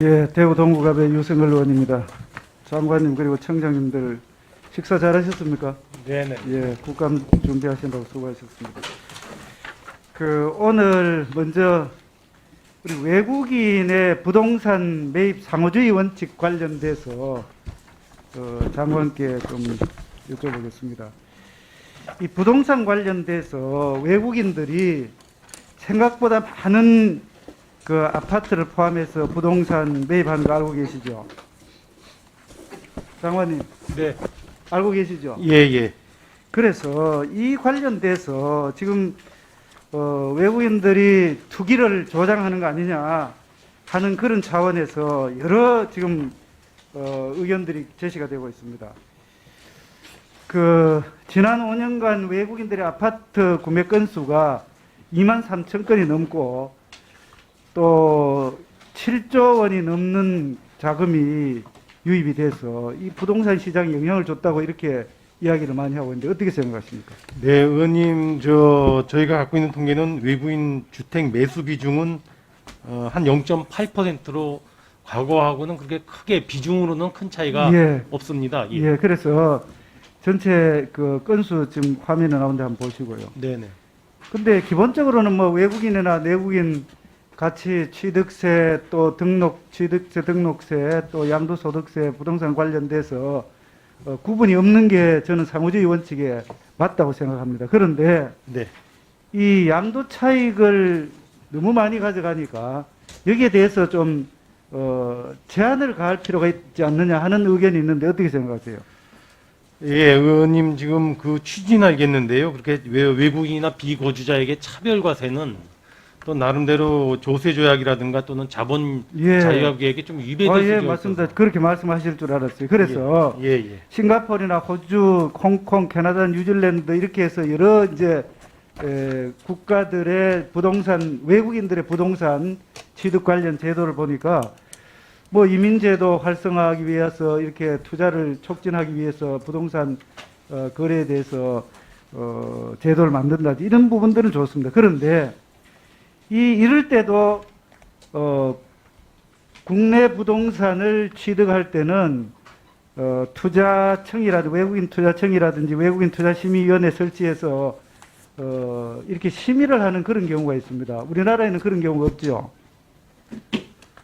예, 대구 동구갑의 유승걸 의원입니다. 장관님 그리고 청장님들 식사 잘하셨습니까? 네네. 예, 국감 준비하신다고 수고하셨습니다. 오늘 먼저 우리 외국인의 부동산 매입 상호주의 원칙 관련돼서 장관께 좀 여쭤보겠습니다. 이 부동산 관련돼서 외국인들이 생각보다 많은 그 아파트를 포함해서 부동산 매입하는 거 알고 계시죠? 장관님. 네. 알고 계시죠? 예. 그래서 이 관련돼서 지금 외국인들이 투기를 조장하는 거 아니냐 하는 그런 차원에서 여러 지금 의견들이 제시가 되고 있습니다. 지난 5년간 외국인들의 아파트 구매 건수가 2만 3천 건이 넘고 또 7조 원이 넘는 자금이 유입이 돼서 이 부동산 시장에 영향을 줬다고 이렇게 이야기를 많이 하고 있는데 어떻게 생각하십니까? 네, 의원님, 저희가 갖고 있는 통계는 외부인 주택 매수 비중은 한 0.8%로 과거하고는 그렇게 크게 비중으로는 큰 차이가 없습니다. 예, 그래서 전체 그 건수 지금 화면에 나오는데 한번 보시고요. 네네. 근데 기본적으로는 뭐 외국인이나 내국인 같이 취득세 또 취득세 등록세 또 양도소득세 부동산 관련돼서 구분이 없는 게 저는 상호주의 원칙에 맞다고 생각합니다. 그런데 네. 이 양도 차익을 너무 많이 가져가니까 여기에 대해서 좀 제한을 가할 필요가 있지 않느냐 하는 의견이 있는데 어떻게 생각하세요? 예, 의원님 지금 그 취지는 알겠는데요. 그렇게 외국인이나 비거주자에게 차별과세는 또 나름대로 조세 조약이라든가 또는 자본 자유화 계획에 좀 위배될 수 예, 있어서. 맞습니다. 그렇게 말씀하실 줄 알았어요. 그래서 예. 싱가포르나 호주, 홍콩, 캐나다, 뉴질랜드 이렇게 해서 여러 이제 국가들의 부동산 외국인들의 부동산 취득 관련 제도를 보니까 뭐 이민제도 활성화하기 위해서 이렇게 투자를 촉진하기 위해서 부동산 거래에 대해서 제도를 만든다 이런 부분들은 좋습니다. 그런데 이럴 때도 국내 부동산을 취득할 때는 투자청이라든지 외국인 투자청이라든지 외국인 투자심의위원회 설치해서 이렇게 심의를 하는 그런 경우가 있습니다. 우리나라에는 그런 경우가 없죠.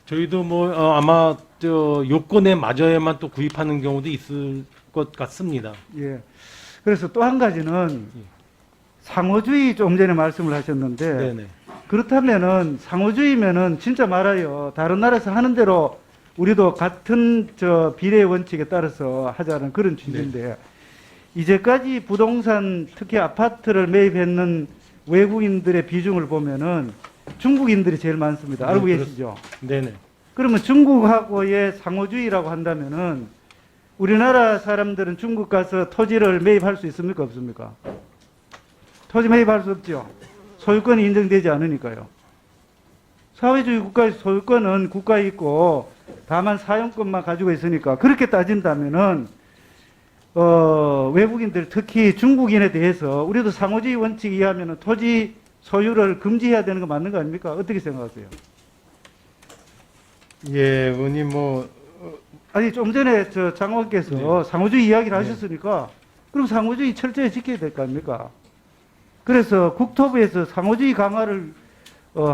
저희도 아마 요건에 맞아야만 또 구입하는 경우도 있을 것 같습니다. 예. 그래서 또 한 가지는 상호주의 좀 전에 말씀을 하셨는데 네네. 그렇다면은 상호주의면은 진짜 말아요. 다른 나라에서 하는 대로 우리도 같은 비례 원칙에 따라서 하자는 그런 취지인데 이제까지 부동산 특히 아파트를 매입했는 외국인들의 비중을 보면은 중국인들이 제일 많습니다. 알고 계시죠? 네네. 그러면 중국하고의 상호주의라고 한다면은 우리나라 사람들은 중국 가서 토지를 매입할 수 있습니까? 없습니까? 토지 매입할 수 없죠. 소유권이 인정되지 않으니까요. 사회주의 국가에서 소유권은 국가에 있고 다만 사용권만 가지고 있으니까 그렇게 따진다면은 외국인들 특히 중국인에 대해서 우리도 상호주의 원칙 이하면은 토지 소유를 금지해야 되는 거 맞는 거 아닙니까? 어떻게 생각하세요? 예, 의원님 아니 좀 전에 장관께서 상호주의 이야기를 하셨으니까 그럼 상호주의 철저히 지켜야 될 거 아닙니까? 그래서 국토부에서 상호주의 강화를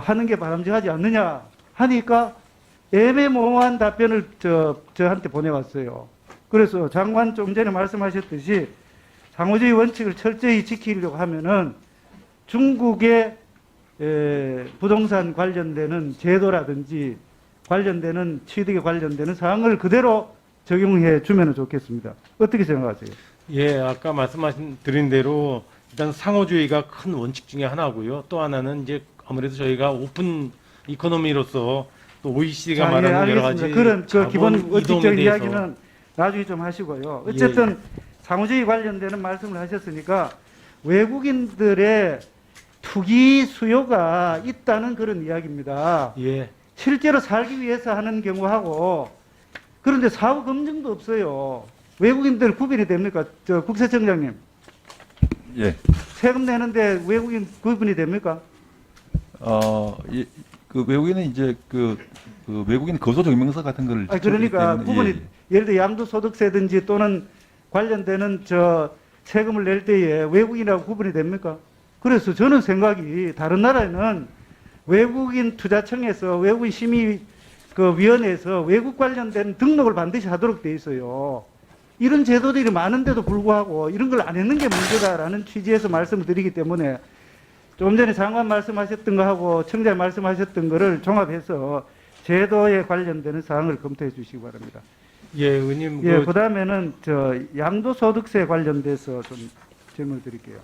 하는 게 바람직하지 않느냐 하니까 애매모호한 답변을 저한테 보내왔어요. 그래서 장관 좀 전에 말씀하셨듯이 상호주의 원칙을 철저히 지키려고 하면은 중국의 부동산 관련되는 제도라든지 관련되는 취득에 관련되는 사항을 그대로 적용해 주면 좋겠습니다. 어떻게 생각하세요? 예, 아까 드린 대로 일단 상호주의가 큰 원칙 중에 하나고요. 또 하나는 이제 아무래도 저희가 오픈 이코노미로서 또 OECD가 말하는 여러 가지 그런 기본 원칙적인 대해서. 이야기는 나중에 좀 하시고요. 어쨌든 상호주의 관련되는 말씀을 하셨으니까 외국인들의 투기 수요가 있다는 그런 이야기입니다. 예. 실제로 살기 위해서 하는 경우하고 그런데 사후 검증도 없어요. 외국인들 구분이 됩니까? 국세청장님. 예. 세금 내는데 외국인 구분이 됩니까? 그 외국인은 이제 그 외국인 거소증명서 같은 걸 그러니까 때문에, 부분이 예를 들어 양도소득세든지 또는 관련되는 세금을 낼 때에 외국인이라고 구분이 됩니까? 그래서 저는 생각이 다른 나라에는 외국인 투자청에서 외국인 심의 위원회에서 외국 관련된 등록을 반드시 하도록 돼 있어요. 이런 제도들이 많은데도 불구하고 이런 걸 안 했는 게 문제다라는 취지에서 말씀을 드리기 때문에 좀 전에 장관 말씀하셨던 거하고 청장 말씀하셨던 거를 종합해서 제도에 관련되는 사항을 검토해 주시기 바랍니다. 예, 의원님. 예, 그 다음에는 양도소득세 관련돼서 좀 질문을 드릴게요.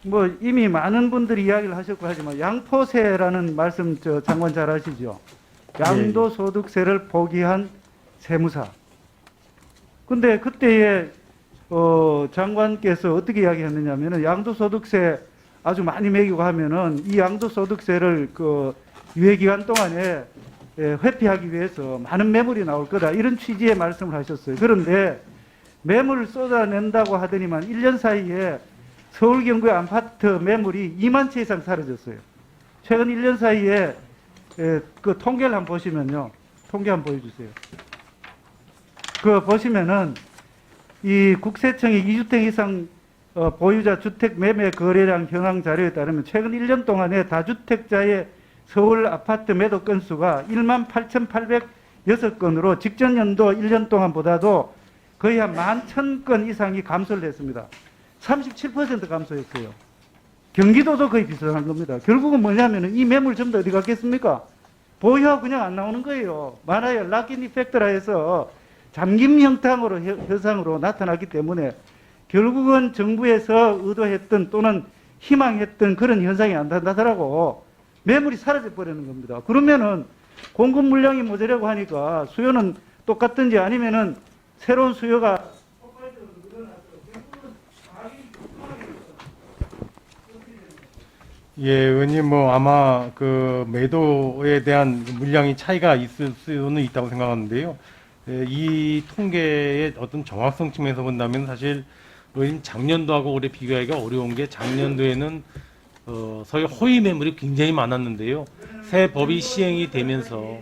뭐 이미 많은 분들이 이야기를 하셨고 하지만 양포세라는 말씀 장관 잘 아시죠? 양도소득세를 포기한 세무사. 근데 그때에 장관께서 어떻게 이야기했느냐면은 양도소득세 아주 많이 매기고 하면은 이 양도소득세를 유예 기간 동안에 회피하기 위해서 많은 매물이 나올 거다. 이런 취지의 말씀을 하셨어요. 그런데 매물을 쏟아낸다고 하더니만 1년 사이에 서울 경구의 아파트 매물이 2만 채 이상 사라졌어요. 최근 1년 사이에 그 통계를 한번 보시면요. 통계 한번 보여주세요. 보시면은 이 국세청이 2주택 이상 보유자 주택 매매 거래량 현황 자료에 따르면 최근 1년 동안에 다주택자의 서울 아파트 매도 건수가 18,806건으로 직전 연도 1년 동안보다도 거의 한 11,000건 이상이 감소를 했습니다. 37% 감소했어요. 경기도도 거의 비슷한 겁니다. 결국은 뭐냐면 이 매물 전부 다 어디 갔겠습니까? 보유하고 그냥 안 나오는 거예요. 많아요. 락인 이펙트라 해서 잠김 현상으로 나타났기 때문에 결국은 정부에서 의도했던 또는 희망했던 그런 현상이 안 나타나더라고 매물이 사라져 버리는 겁니다. 그러면은 공급 물량이 모자라고 하니까 수요는 똑같든지 아니면은 새로운 수요가 예, 의원님 아마 그 매도에 대한 물량이 차이가 있을 수는 있다고 생각하는데요. 예, 이 통계의 어떤 정확성 측면에서 본다면 사실 의원님 작년도하고 올해 비교하기가 어려운 게 작년도에는 소위 허위 매물이 굉장히 많았는데요. 새 법이 시행이 되면서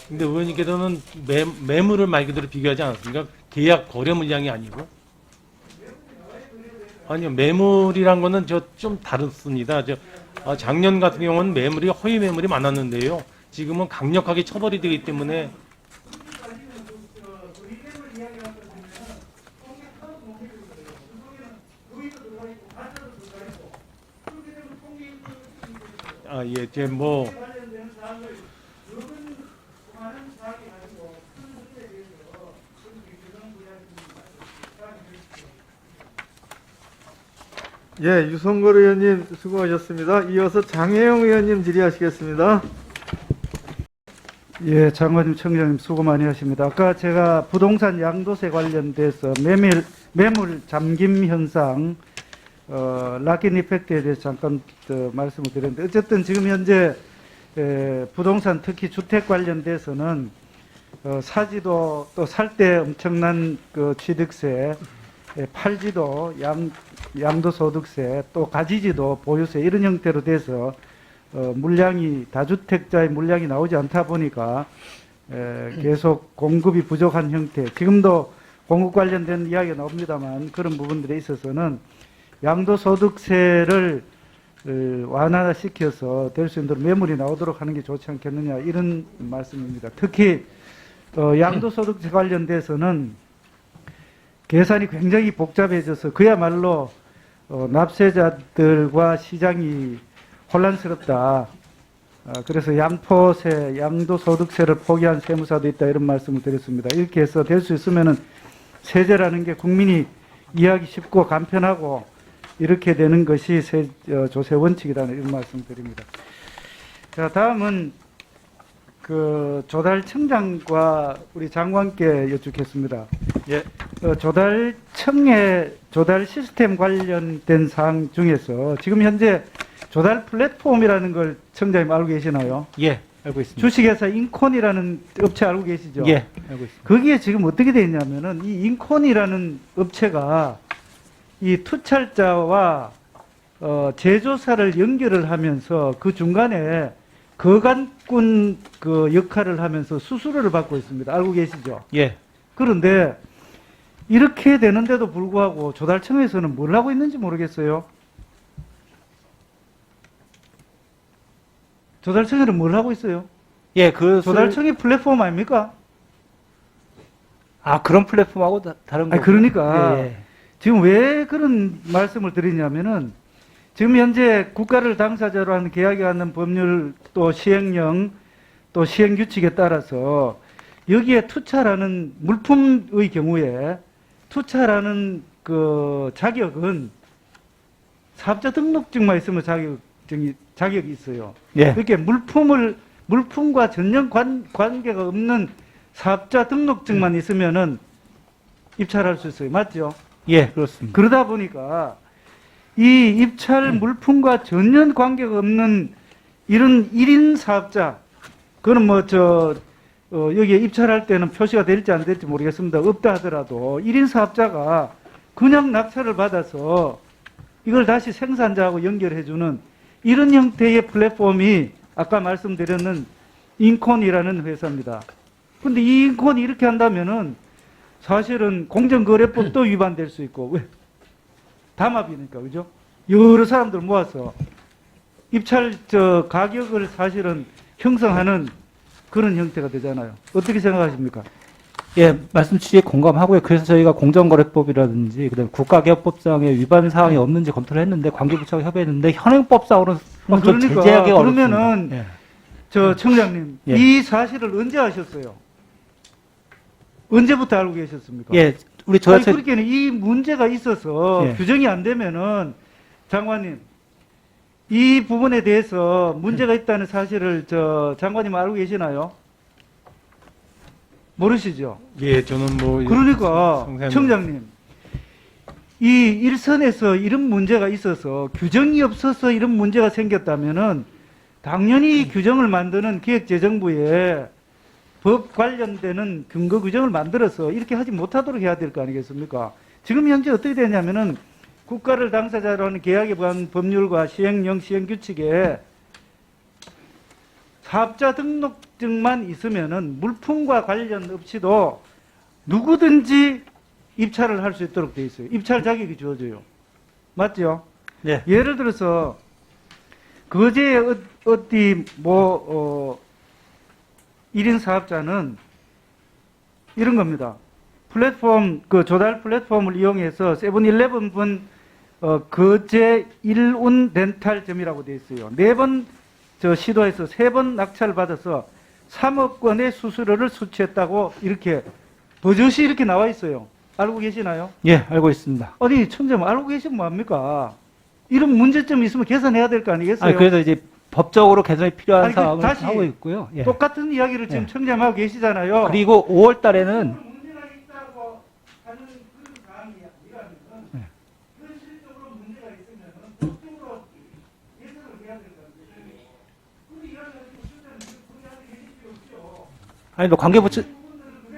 근데 의원님께서는 매물을 말 그대로 비교하지 않았습니까? 계약 거래 물량이 아니고. 아니요, 매물이란 거는 좀 다릅니다. 작년 같은 경우는 매물이 허위 매물이 많았는데요. 지금은 강력하게 처벌이 되기 때문에 예, 예, 유성걸 의원님 수고하셨습니다. 이어서 장혜영 의원님 질의하시겠습니다. 예, 장관님, 청장님 수고 많이 하십니다. 아까 제가 부동산 양도세 관련돼서 매물 잠김 현상, 락인 이펙트에 대해서 잠깐 말씀을 드렸는데 어쨌든 지금 현재 부동산 특히 주택 관련돼서는 사지도 또 살 때 엄청난 취득세, 팔지도 양도소득세, 또 가지지도 보유세 이런 형태로 돼서 물량이 다주택자의 물량이 나오지 않다 보니까 계속 공급이 부족한 형태. 지금도 공급 관련된 이야기가 나옵니다만 그런 부분들에 있어서는 양도소득세를 완화시켜서 될 수 있도록 매물이 나오도록 하는 게 좋지 않겠느냐 이런 말씀입니다. 특히 양도소득세 관련돼서는 계산이 굉장히 복잡해져서 그야말로 납세자들과 시장이 혼란스럽다. 그래서 양포세, 양도소득세를 포기한 세무사도 있다 이런 말씀을 드렸습니다. 이렇게 해서 될 수 있으면은 세제라는 게 국민이 이해하기 쉽고 간편하고 이렇게 되는 것이 조세 원칙이라는 이런 말씀을 드립니다. 자, 다음은 조달 청장과 우리 장관께 여쭙겠습니다. 예. 조달 시스템 관련된 사항 중에서 지금 현재 조달 플랫폼이라는 걸 청장님 알고 계시나요? 예, 알고 있습니다. 주식회사 인콘이라는 업체 알고 계시죠? 예, 알고 있습니다. 거기에 지금 어떻게 되어 있냐면은 이 인콘이라는 업체가 이 투찰자와 제조사를 연결을 하면서 그 중간에 거간꾼 그 역할을 하면서 수수료를 받고 있습니다. 알고 계시죠? 예. 그런데 이렇게 되는데도 불구하고 조달청에서는 뭘 하고 있는지 모르겠어요. 조달청에는 뭘 하고 있어요? 예, 그 조달청이 플랫폼 아닙니까? 그런 플랫폼하고 다른 거. 아니, 그러니까 예, 예. 지금 왜 그런 말씀을 드리냐면은 지금 현재 국가를 당사자로 하는 계약에 갖는 법률 또 시행령 또 시행규칙에 따라서 여기에 투차라는 물품의 경우에 투차라는 그 자격은 사업자 등록증만 있으면 자격이 있어요. 예. 그렇게 물품과 전혀 관계가 없는 사업자 등록증만 있으면은 입찰할 수 있어요. 맞죠? 예, 그렇습니다. 그러다 보니까 이 입찰 물품과 전혀 관계가 없는 이런 1인 사업자, 그거는 여기에 입찰할 때는 표시가 될지 안 될지 모르겠습니다. 없다 하더라도 1인 사업자가 그냥 낙찰을 받아서 이걸 다시 생산자하고 연결해주는 이런 형태의 플랫폼이 아까 말씀드렸는 인콘이라는 회사입니다. 근데 이 인콘이 이렇게 한다면은 사실은 공정거래법도 위반될 수 있고, 왜? 담합이니까, 그죠? 여러 사람들 모아서 입찰 가격을 사실은 형성하는 그런 형태가 되잖아요. 어떻게 생각하십니까? 예, 말씀 취지에 공감하고요. 그래서 저희가 공정거래법이라든지 그다음에 국가기업법상의 위반 사항이 없는지 검토를 했는데 관계부처가 협의했는데 현행법상으로는 좀 제재하기 어렵습니다. 그러면은 예. 청장님, 예. 이 사실을 언제 아셨어요? 언제부터 알고 계셨습니까? 예, 우리 아니, 조달청 그렇게는 이 문제가 있어서 예. 규정이 안 되면은 장관님 이 부분에 대해서 문제가 있다는 사실을 장관님 알고 계시나요? 모르시죠? 예, 저는 뭐 그러니까 성세합니다. 청장님 이 일선에서 이런 문제가 있어서 규정이 없어서 이런 문제가 생겼다면은 당연히 규정을 만드는 기획재정부에 법 관련되는 근거 규정을 만들어서 이렇게 하지 못하도록 해야 될 거 아니겠습니까? 지금 현재 어떻게 되냐면은 국가를 당사자로 하는 계약에 관한 법률과 시행령, 시행규칙에 사업자 등록증만 있으면은 물품과 관련 없이도 누구든지 입찰을 할 수 있도록 되어 있어요. 입찰 자격이 주어져요. 맞죠? 네. 예를 들어서 거제 어디 1인 사업자는 이런 겁니다. 플랫폼, 조달 플랫폼을 이용해서 세븐일레븐 거제 일운 렌탈점이라고 되어 있어요. 4번 시도해서 3번 낙찰을 받아서 3억 원의 수수료를 수취했다고 이렇게 버젓이 이렇게 나와 있어요. 알고 계시나요? 예, 알고 있습니다. 아니, 청장 알고 계시면 뭐합니까? 이런 문제점이 있으면 개선해야 될 거 아니겠어요? 그래서 이제 법적으로 개선이 필요한 아니, 사항을 다시 하고 있고요. 예. 똑같은 이야기를 지금 예. 청장하고 계시잖아요. 그리고 5월 달에는 문제가 있다고 하는 그런 사항이 아니라면 현실적으로 문제가 있으면 법적으로 개선을 해야 될 거 아니에요. 그 이야기를 지금 청장님 그렇게 하는 게 있을 수 없죠. 아니 뭐 관계부처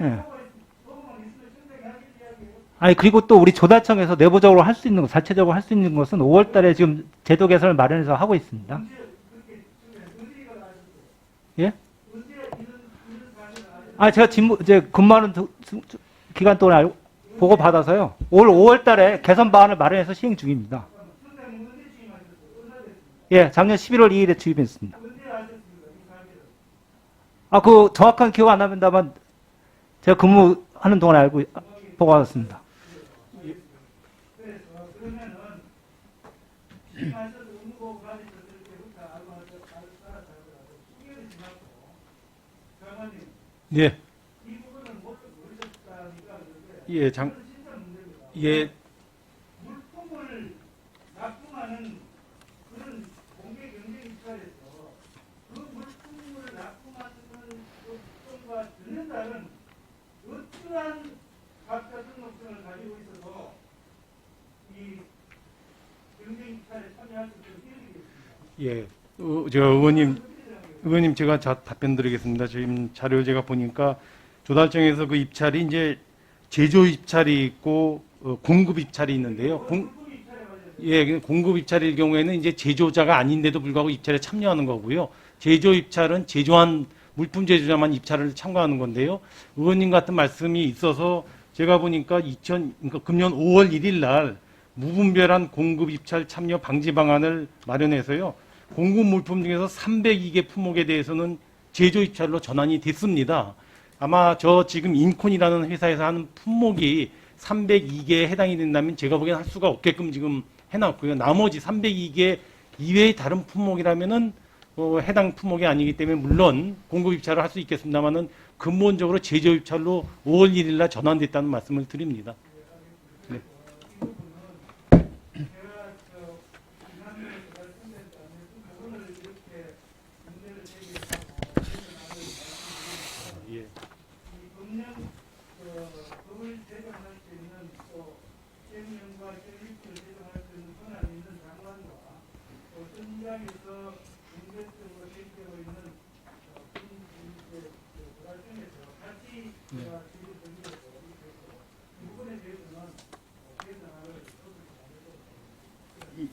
예. 아니 그리고 또 우리 조달청에서 내부적으로 할 수 있는 것, 자체적으로 할 수 있는 것은 5월 달에 지금 제도 개선을 마련해서 하고 있습니다. 예? 제가 이제 근무하는 기간 동안 보고 받아서요. 올 5월 달에 개선 방안을 마련해서 시행 중입니다. 예, 작년 11월 2일에 주입했습니다. 그 정확한 기억 안 납니다만 제가 근무하는 동안 보고 받았습니다. 예. 예, 예. 물품을 납품하는 그런 공개 경쟁 입찰에서 그 물품을 납품하는 것과 전혀 다른 어떠한 사업자 등록증을 가지고 있어도 이 경쟁 입찰에 참여할 수 있도록 되어 있습니다. 예. 의원님 제가 답변 드리겠습니다. 지금 자료 제가 보니까 조달청에서 그 입찰이 이제 제조 입찰이 있고 공급 입찰이 있는데요. 공급 입찰일 경우에는 이제 제조자가 아닌데도 불구하고 입찰에 참여하는 거고요. 제조 입찰은 제조한 물품 제조자만 입찰을 참가하는 건데요. 의원님 같은 말씀이 있어서 제가 보니까 그러니까 금년 5월 1일 날 무분별한 공급 입찰 참여 방지 방안을 마련해서요. 공급 물품 중에서 302개 품목에 대해서는 제조 입찰로 전환이 됐습니다. 아마 저 지금 인콘이라는 회사에서 하는 품목이 302개에 해당이 된다면 제가 보기엔 할 수가 없게끔 지금 해놨고요. 나머지 302개 이외의 다른 품목이라면은 해당 품목이 아니기 때문에 물론 공급 입찰을 할 수 있겠습니다만은 근본적으로 제조 입찰로 5월 1일 날 전환됐다는 말씀을 드립니다. 네. 예.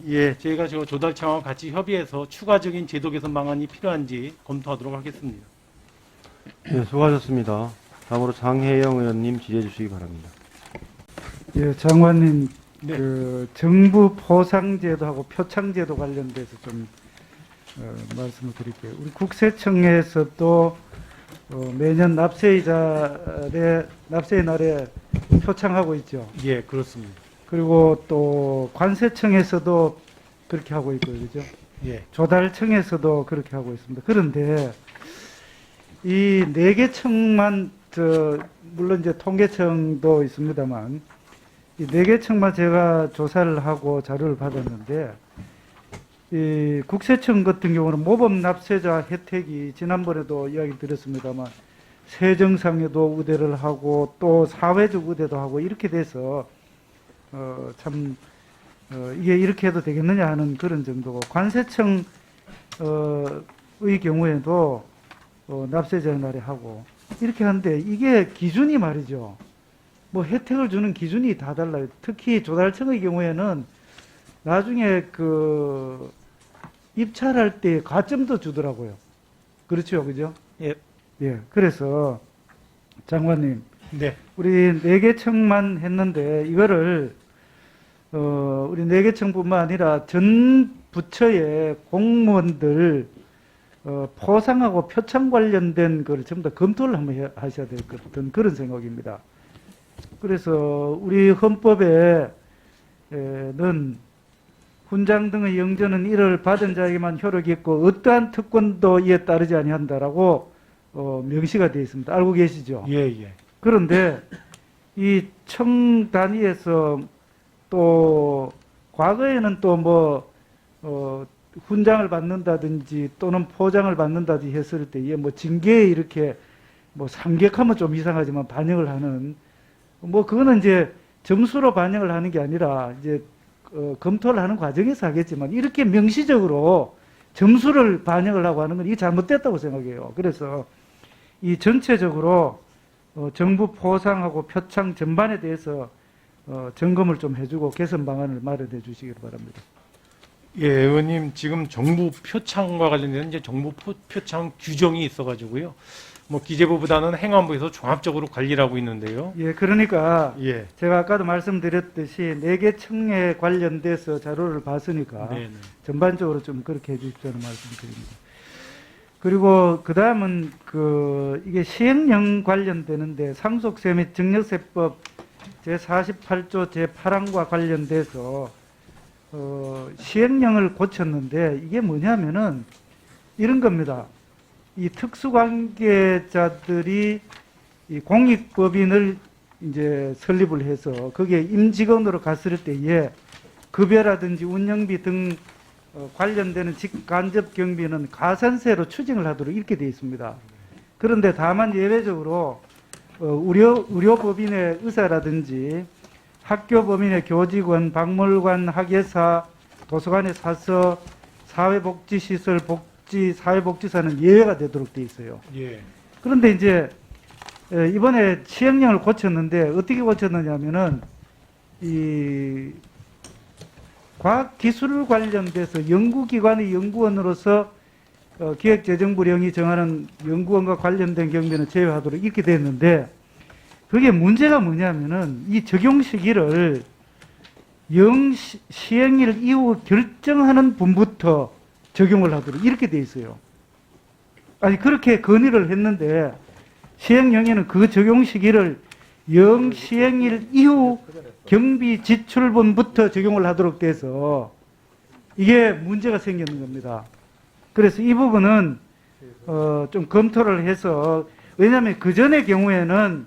예, 저희가 저 조달청과 같이 협의해서 추가적인 제도 개선 방안이 필요한지 검토하도록 하겠습니다. 네, 수고하셨습니다. 다음으로 장혜영 의원님 질의해 주시기 바랍니다. 예, 장관님, 네. 그 정부 포상제도하고 표창제도 관련돼서 좀 말씀을 드릴게요. 우리 국세청에서도 매년 납세의 날에 표창하고 있죠. 예, 그렇습니다. 그리고 또 관세청에서도 그렇게 하고 있고요, 그죠? 예, 조달청에서도 그렇게 하고 있습니다. 그런데 이 네 개 청만 물론 이제 통계청도 있습니다만 이 네 개 청만 제가 조사를 하고 자료를 받았는데 이 국세청 같은 경우는 모범 납세자 혜택이 지난번에도 이야기 드렸습니다만 세정상에도 우대를 하고 또 사회적 우대도 하고 이렇게 돼서 이게 이렇게 해도 되겠느냐 하는 그런 정도고 관세청의 경우에도 납세자 날에 하고 이렇게 하는데 이게 기준이 말이죠. 뭐 혜택을 주는 기준이 다 달라요. 특히 조달청의 경우에는 나중에 그 입찰할 때 가점도 주더라고요. 그렇죠, 그죠? 예, 예. 그래서 장관님, 네, 우리 네 개 청만 했는데 이거를 우리 네 개 청뿐만 아니라 전 부처의 공무원들 포상하고 표창 관련된 걸 전부 다 검토를 한번 하셔야 될 것 같은 그런 생각입니다. 그래서 우리 헌법에는 훈장 등의 영전은 이를 받은 자에게만 효력이 있고 어떠한 특권도 이에 따르지 아니한다라고 명시가 되어 있습니다. 알고 계시죠? 예, 예. 그런데 이 청 단위에서 또 과거에는 또 뭐 훈장을 받는다든지 또는 포장을 받는다든지 했을 때 이게 뭐 징계에 이렇게 뭐 상격하면 좀 이상하지만 반영을 하는 뭐 그거는 이제 점수로 반영을 하는 게 아니라 이제 검토를 하는 과정에서 하겠지만 이렇게 명시적으로 점수를 반영을 하고 하는 건 이게 잘못됐다고 생각해요. 그래서 이 전체적으로 정부 포상하고 표창 전반에 대해서 점검을 좀 해주고 개선 방안을 마련해 주시기 바랍니다. 예, 의원님 지금 정부 표창과 관련된 이제 정부 표창 규정이 있어가지고요. 뭐 기재부보다는 행안부에서 종합적으로 관리를 하고 있는데요. 예, 그러니까 예, 제가 아까도 말씀드렸듯이 네 개 청에 관련돼서 자료를 봤으니까 네, 네. 전반적으로 좀 그렇게 해주십시오는 말씀드립니다. 그리고 그 다음은 이게 시행령 관련되는데 상속세 및 증여세법 제48조 제8항과 관련돼서 시행령을 고쳤는데 이게 뭐냐면은 이런 겁니다. 이 특수관계자들이 이 공익법인을 이제 설립을 해서 거기에 임직원으로 갔을 때에 급여라든지 운영비 등 관련되는 직간접 경비는 가산세로 추징을 하도록 이렇게 되어 있습니다. 그런데 다만 예외적으로 의료법인의 의사라든지 학교법인의 교직원, 박물관, 학예사, 도서관의 사서, 사회복지시설, 사회복지사는 예외가 되도록 되어 있어요. 예, 그런데 이제 이번에 시행령을 고쳤는데 어떻게 고쳤느냐면은 이 과학기술 관련돼서 연구기관의 연구원으로서 기획재정부령이 정하는 연구원과 관련된 경비는 제외하도록 이렇게 됐는데, 그게 문제가 뭐냐면은 이 적용 시기를 시행일 이후 결정하는 분부터 적용을 하도록 이렇게 돼 있어요. 아니 그렇게 건의를 했는데 시행령에는 그 적용 시기를 시행일 이후 경비 지출분부터 적용을 하도록 돼서 이게 문제가 생기는 겁니다. 그래서 이 부분은 좀 검토를 해서, 왜냐하면 그 전의 경우에는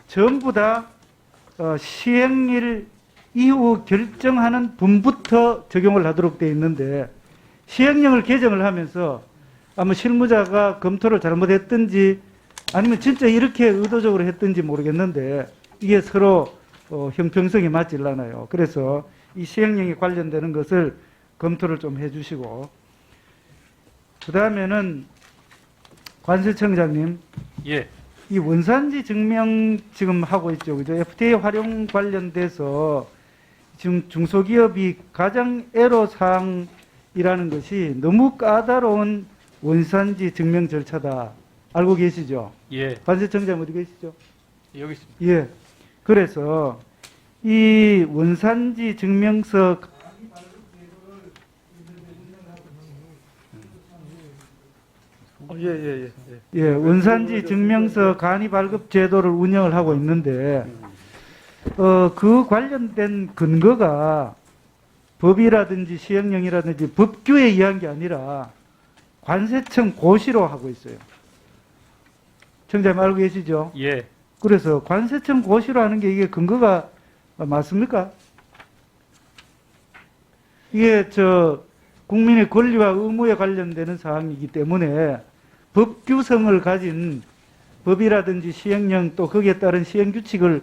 전부 다 시행일 이후 결정하는 분부터 적용을 하도록 되어 있는데, 시행령을 개정을 하면서 아마 실무자가 검토를 잘못했든지 아니면 진짜 이렇게 의도적으로 했든지 모르겠는데 이게 서로 형평성이 맞질 않아요. 그래서 이 시행령에 관련되는 것을 검토를 좀 해주시고, 그 다음에는 관세청장님, 예, 이 원산지 증명 지금 하고 있죠, 그죠? FTA 활용 관련돼서 지금 중소기업이 가장 애로사항이라는 것이 너무 까다로운 원산지 증명 절차다. 알고 계시죠? 예, 관세청장 어디 계시죠? 여기 있습니다. 예. 그래서 이 원산지 증명서 예, 원산지 증명서 간이 발급 제도를 운영을 하고 있는데 그 관련된 근거가 법이라든지 시행령이라든지 법규에 의한 게 아니라 관세청 고시로 하고 있어요. 청장님 알고 계시죠? 예, 그래서 관세청 고시로 하는 게 이게 근거가 맞습니까? 이게 국민의 권리와 의무에 관련되는 사항이기 때문에 법규성을 가진 법이라든지 시행령 또 거기에 따른 시행규칙으로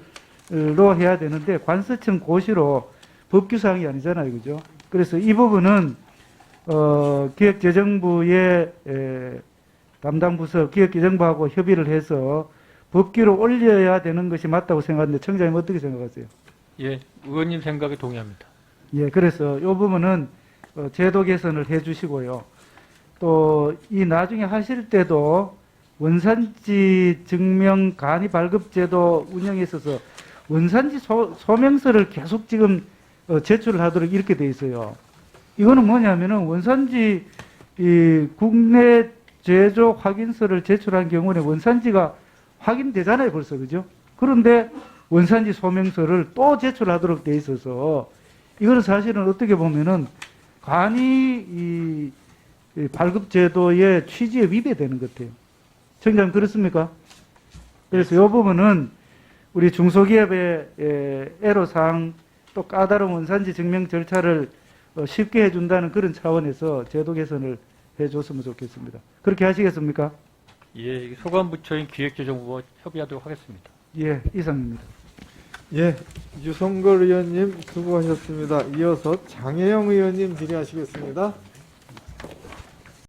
해야 되는데 관세청 고시로 법규사항이 아니잖아요. 그죠? 그래서 이 부분은 기획재정부의 담당 부서 기획재정부하고 협의를 해서 법규로 올려야 되는 것이 맞다고 생각하는데 청장님 어떻게 생각하세요? 예, 의원님 생각에 동의합니다. 예, 그래서 이 부분은 제도 개선을 해 주시고요. 또 이 나중에 하실 때도 원산지 증명 간이 발급 제도 운영에 있어서 원산지 소명서를 계속 지금 제출을 하도록 이렇게 돼 있어요. 이거는 뭐냐면은 원산지 국내 제조 확인서를 제출한 경우에 원산지가 확인되잖아요, 벌써. 그죠? 그런데 원산지 소명서를 또 제출하도록 돼 있어서 이거는 사실은 어떻게 보면은 간이 이 발급 제도의 취지에 위배되는 것 같아요. 청장님 그렇습니까? 그래서 이 부분은 우리 중소기업의 애로사항 또 까다로운 원산지 증명 절차를 쉽게 해준다는 그런 차원에서 제도 개선을 해줬으면 좋겠습니다. 그렇게 하시겠습니까? 예, 소관부처인 기획재정부와 협의하도록 하겠습니다. 예, 이상입니다. 예, 유성걸 의원님 수고하셨습니다. 이어서 장혜영 의원님 질의하시겠습니다.